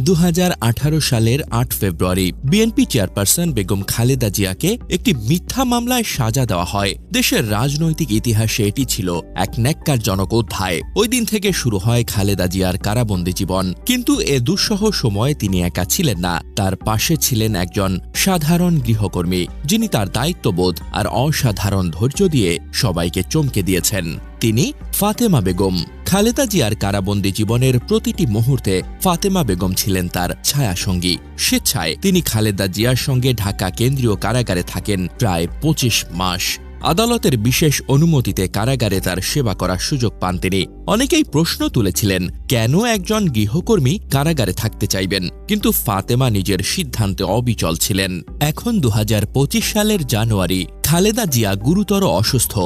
2018 সালের 8 ফেব্রুয়ারি BNP chairperson Begum Khaleda জিয়াকে একটি মিথ্যা মামলায় সাজা দেওয়া হয়। দেশের রাজনৈতিক ইতিহাসে এটি ছিল এক ন্যাক্কারজনক অধ্যায়। ওই দিন থেকে শুরু হয় খালেদা জিয়ার কারাবন্দী জীবন। কিন্তু এ দুঃসহ সময়ে তিনি একা ছিলেন না, তার পাশে ছিলেন একজন সাধারণ গৃহকর্মী, যিনি তার দায়িত্ববোধ আর অসাধারণ ধৈর্য দিয়ে সবাইকে চমকে দিয়েছেন। তিনি ফাতেমা বেগম। খালেদা জিয়ার কারাবন্দী জীবনের প্রতিটি মুহূর্তে ফাতেমা বেগম ছিলেন তার ছায়াসঙ্গী। স্বেচ্ছায় তিনি খালেদা জিয়ার সঙ্গে ঢাকা কেন্দ্রীয় কারাগারে থাকেন প্রায় 25 মাস। আদালতের বিশেষ অনুমতিতে কারাগারে তার সেবা করার সুযোগ পান তিনি। অনেকেই প্রশ্ন তুলেছিলেন, কেন একজন গৃহকর্মী কারাগারে থাকতে চাইবেন? কিন্তু ফাতেমা নিজের সিদ্ধান্তে অবিচল ছিলেন। এখন 2025 সালের জানুয়ারি, খালেদা জিয়া গুরুতর অসুস্থ।